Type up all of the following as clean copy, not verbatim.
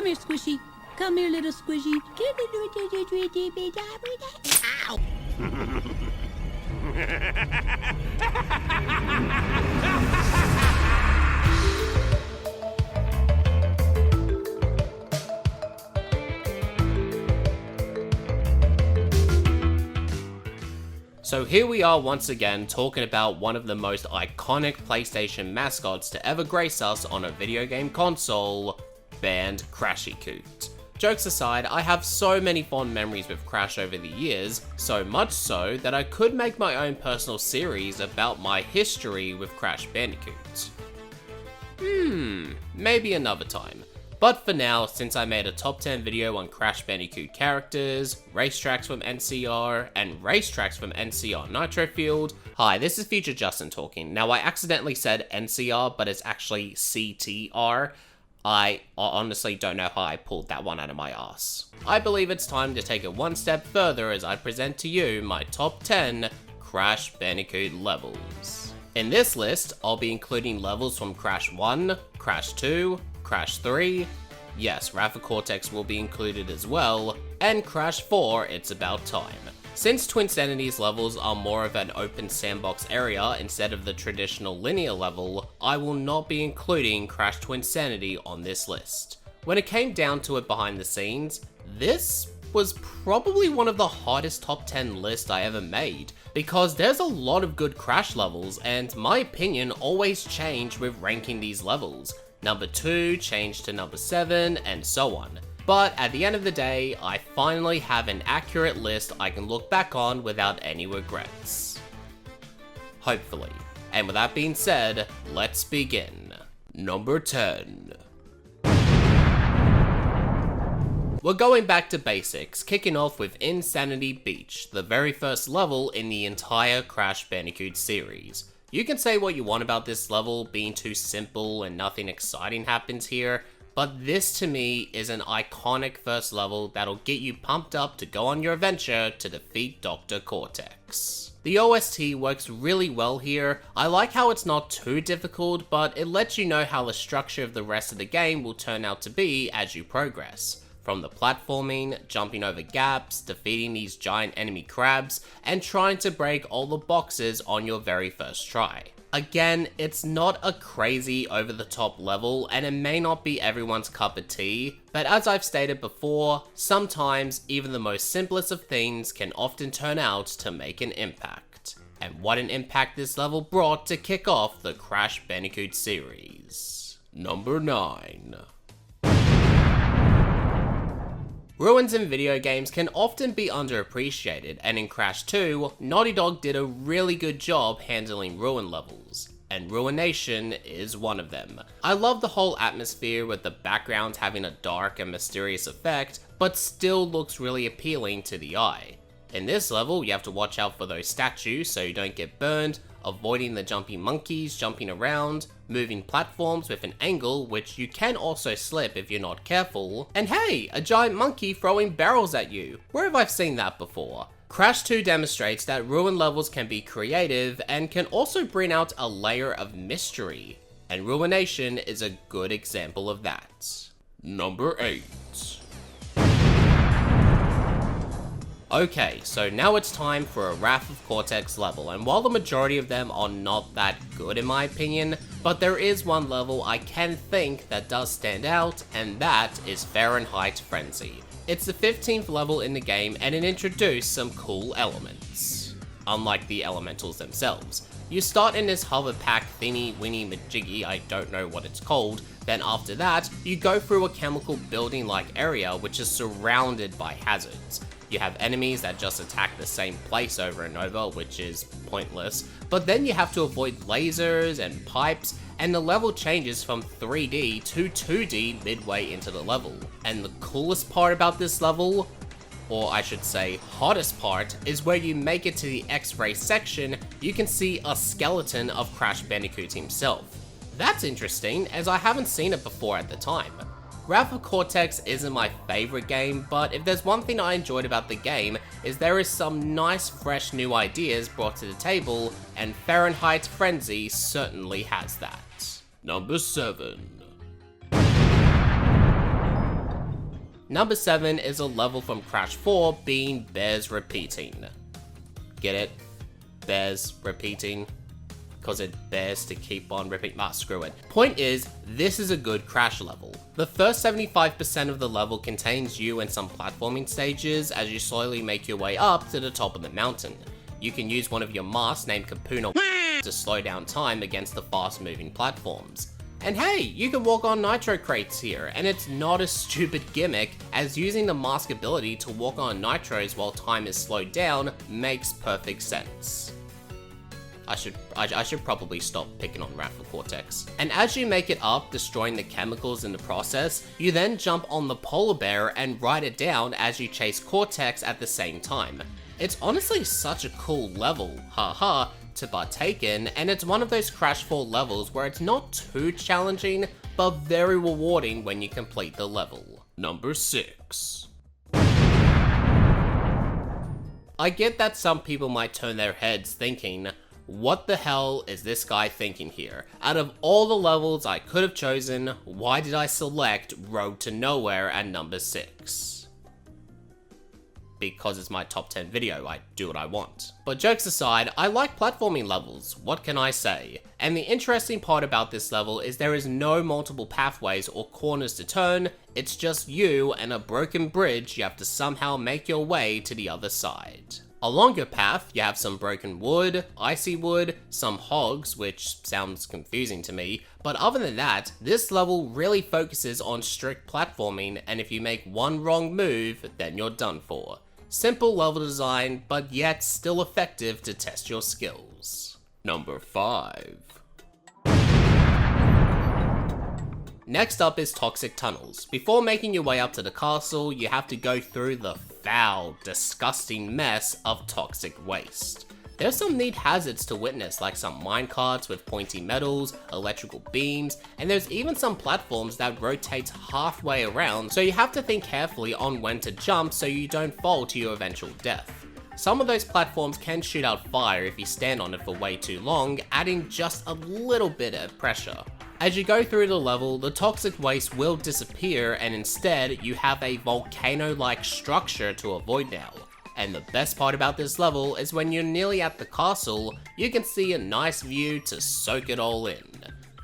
Come here, Squishy. Come here, little Squishy. Ow! So here we are once again talking about one of the most iconic PlayStation mascots to ever grace us on a video game console, Crash Bandicoot. Jokes aside, I have so many fond memories with Crash over the years, so much so that I could make my own personal series about my history with Crash Bandicoot. Maybe another time. But for now, since I made a top 10 video on Crash Bandicoot characters, racetracks from NCR, and racetracks from NCR Nitro Field. Hi, this is Future Justin talking. Now I accidentally said NCR, but it's actually CTR. I honestly don't know how I pulled that one out of my ass. I believe it's time to take it one step further as I present to you my top 10 Crash Bandicoot levels. In this list, I'll be including levels from Crash 1, Crash 2, Crash 3, yes, Wrath of Cortex will be included as well, and Crash 4, It's About Time. Since Twinsanity's levels are more of an open sandbox area instead of the traditional linear level, I will not be including Crash Twinsanity on this list. When it came down to it behind the scenes, this was probably one of the hardest top 10 lists I ever made, because there's a lot of good Crash levels, and my opinion always changed with ranking these levels. Number 2 changed to number 7, and so on. But at the end of the day, I finally have an accurate list I can look back on without any regrets. Hopefully. And with that being said, let's begin. Number 10. We're going back to basics, kicking off with Insanity Beach, the very first level in the entire Crash Bandicoot series. You can say what you want about this level being too simple and nothing exciting happens here, but this to me is an iconic first level that'll get you pumped up to go on your adventure to defeat Dr. Cortex. The OST works really well here. I like how it's not too difficult, but it lets you know how the structure of the rest of the game will turn out to be as you progress. From the platforming, jumping over gaps, defeating these giant enemy crabs, and trying to break all the boxes on your very first try. Again, it's not a crazy over-the-top level, and it may not be everyone's cup of tea, but as I've stated before, sometimes even the most simplest of things can often turn out to make an impact. And what an impact this level brought to kick off the Crash Bandicoot series. Number 9. Ruins in video games can often be underappreciated, and in Crash 2, Naughty Dog did a really good job handling ruin levels, and Ruination is one of them. I love the whole atmosphere with the background having a dark and mysterious effect, but still looks really appealing to the eye. In this level, you have to watch out for those statues so you don't get burned, avoiding the jumping monkeys jumping around, moving platforms with an angle which you can also slip if you're not careful, and hey, a giant monkey throwing barrels at you. Where have I seen that before? Crash 2 demonstrates that ruin levels can be creative and can also bring out a layer of mystery, and Ruination is a good example of that. Number 8. Okay, so now it's time for a Wrath of Cortex level, and while the majority of them are not that good in my opinion, but there is one level I can think that does stand out, and that is Fahrenheit Frenzy. It's the 15th level in the game, and it introduced some cool elements, unlike the elementals themselves. You start in this hover pack thingy winny majiggy, I don't know what it's called, then after that, you go through a chemical building like area which is surrounded by hazards. You have enemies that just attack the same place over and over, which is pointless, but then you have to avoid lasers and pipes, and the level changes from 3D to 2D midway into the level. And the coolest part about this level, or I should say hottest part, is where you make it to the X-ray section, you can see a skeleton of Crash Bandicoot himself. That's interesting, as I haven't seen it before at the time. Wrath of Cortex isn't my favorite game, but if there's one thing I enjoyed about the game, is there is some nice fresh new ideas brought to the table, and Fahrenheit Frenzy certainly has that. Number 7. Number 7 is a level from Crash 4 being bears repeating. Get it? Bears repeating? Because it bears to keep on repeating. Screw it. Point is, this is a good Crash level. The first 75% of the level contains you and some platforming stages as you slowly make your way up to the top of the mountain. You can use one of your masks named Kapuna to slow down time against the fast moving platforms. And hey, you can walk on nitro crates here, and it's not a stupid gimmick, as using the mask ability to walk on nitros while time is slowed down makes perfect sense. I should probably stop picking on Raph for Cortex. And as you make it up, destroying the chemicals in the process, you then jump on the polar bear and ride it down as you chase Cortex at the same time. It's honestly such a cool level, haha, to partake in, and it's one of those Crash 4 levels where it's not too challenging, but very rewarding when you complete the level. Number 6. I get that some people might turn their heads thinking, what the hell is this guy thinking here? Out of all the levels I could have chosen, why did I select Road to Nowhere at number 6? Because it's my top 10 video, I do what I want. But jokes aside, I like platforming levels, what can I say? And the interesting part about this level is there is no multiple pathways or corners to turn, it's just you and a broken bridge you have to somehow make your way to the other side. Along your path, you have some broken wood, icy wood, some hogs, which sounds confusing to me, but other than that, this level really focuses on strict platforming, and if you make one wrong move, then you're done for. Simple level design, but yet still effective to test your skills. Number 5. Next up is Toxic Tunnels. Before making your way up to the castle, you have to go through the foul, disgusting mess of toxic waste. There's some neat hazards to witness, like some minecarts with pointy metals, electrical beams, and there's even some platforms that rotate halfway around, so you have to think carefully on when to jump so you don't fall to your eventual death. Some of those platforms can shoot out fire if you stand on it for way too long, adding just a little bit of pressure. As you go through the level, the toxic waste will disappear, and instead you have a volcano-like structure to avoid now. And the best part about this level is when you're nearly at the castle, you can see a nice view to soak it all in.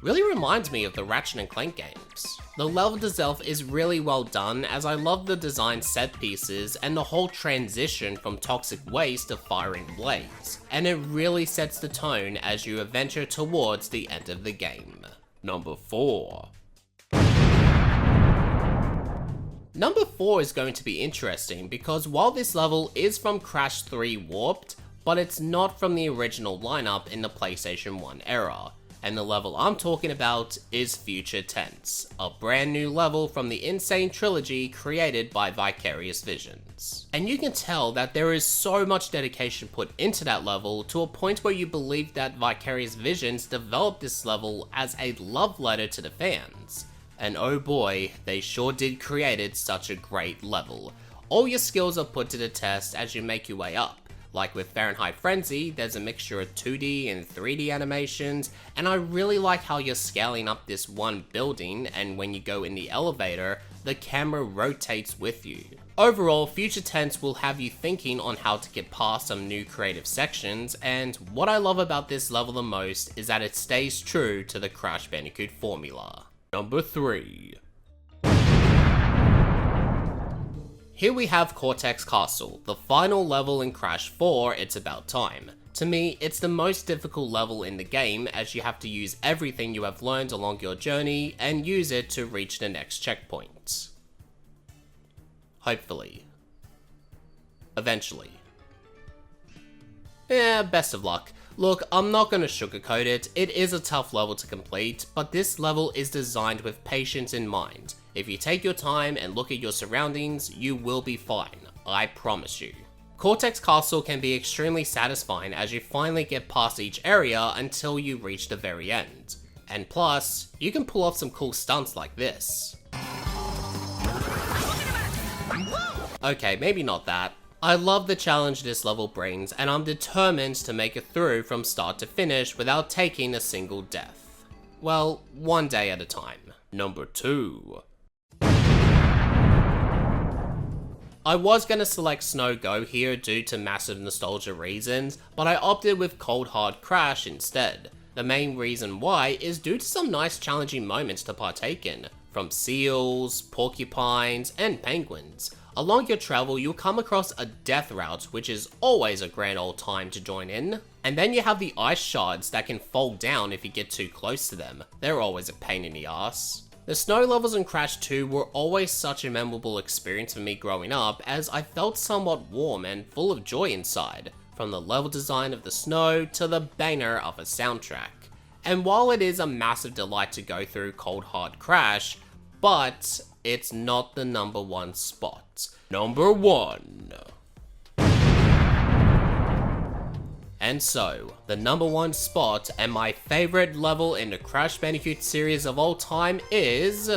Really reminds me of the Ratchet & Clank games. The level itself is really well done, as I love the design set pieces and the whole transition from toxic waste to firing blades, and it really sets the tone as you adventure towards the end of the game. Number 4. Number 4 is going to be interesting because while this level is from Crash 3 Warped, but it's not from the original lineup in the PlayStation 1 era. And the level I'm talking about is Future Tense, a brand new level from the Insane trilogy created by Vicarious Visions. And you can tell that there is so much dedication put into that level to a point where you believe that Vicarious Visions developed this level as a love letter to the fans. And oh boy, they sure did created such a great level. All your skills are put to the test as you make your way up. Like with Fahrenheit Frenzy, there's a mixture of 2D and 3D animations, and I really like how you're scaling up this one building, and when you go in the elevator, the camera rotates with you. Overall, Future Tense will have you thinking on how to get past some new creative sections, and what I love about this level the most is that it stays true to the Crash Bandicoot formula. Number 3. Here we have Cortex Castle, the final level in Crash 4, It's About Time. To me, it's the most difficult level in the game as you have to use everything you have learned along your journey and use it to reach the next checkpoint. Hopefully. Eventually. Yeah, best of luck. Look, I'm not gonna sugarcoat it, it is a tough level to complete, but this level is designed with patience in mind. If you take your time and look at your surroundings, you will be fine, I promise you. Cortex Castle can be extremely satisfying as you finally get past each area until you reach the very end. And plus, you can pull off some cool stunts like this. Okay, maybe not that. I love the challenge this level brings, and I'm determined to make it through from start to finish without taking a single death. Well, one day at a time. Number 2. I was going to select Snow Go here due to massive nostalgia reasons, but I opted with Cold Hard Crash instead. The main reason why is due to some nice challenging moments to partake in, from seals, porcupines, and penguins. Along your travel, you'll come across a death route, which is always a grand old time to join in. And then you have the ice shards that can fall down if you get too close to them. They're always a pain in the ass. The snow levels in Crash 2 were always such a memorable experience for me growing up, as I felt somewhat warm and full of joy inside, from the level design of the snow to the banger of a soundtrack. And while it is a massive delight to go through Cold Hard Crash, but it's not the number one spot. Number 1. And so, the number 1 spot and my favorite level in the Crash Bandicoot series of all time is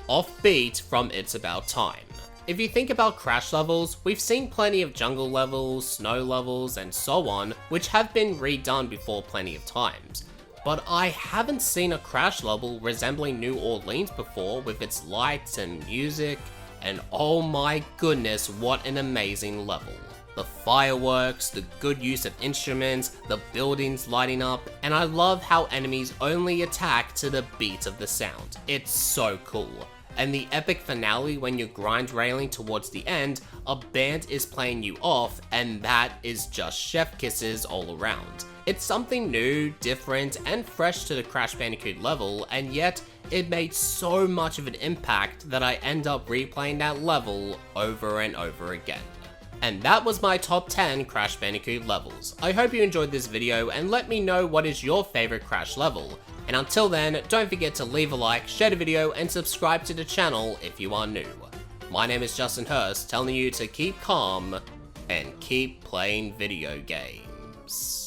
Offbeat from It's About Time. If you think about Crash levels, we've seen plenty of jungle levels, snow levels, and so on, which have been redone before plenty of times. But I haven't seen a Crash level resembling New Orleans before, with its lights and music, and oh my goodness, what an amazing level. The fireworks, the good use of instruments, the buildings lighting up, and I love how enemies only attack to the beat of the sound. It's so cool. And the epic finale when you're grind railing towards the end, a band is playing you off, and that is just chef kisses all around. It's something new, different, and fresh to the Crash Bandicoot level, and yet it made so much of an impact that I end up replaying that level over and over again. And that was my top 10 Crash Bandicoot levels. I hope you enjoyed this video and let me know what is your favorite Crash level. And until then, don't forget to leave a like, share the video, and subscribe to the channel if you are new. My name is Justin Hurst, telling you to keep calm and keep playing video games.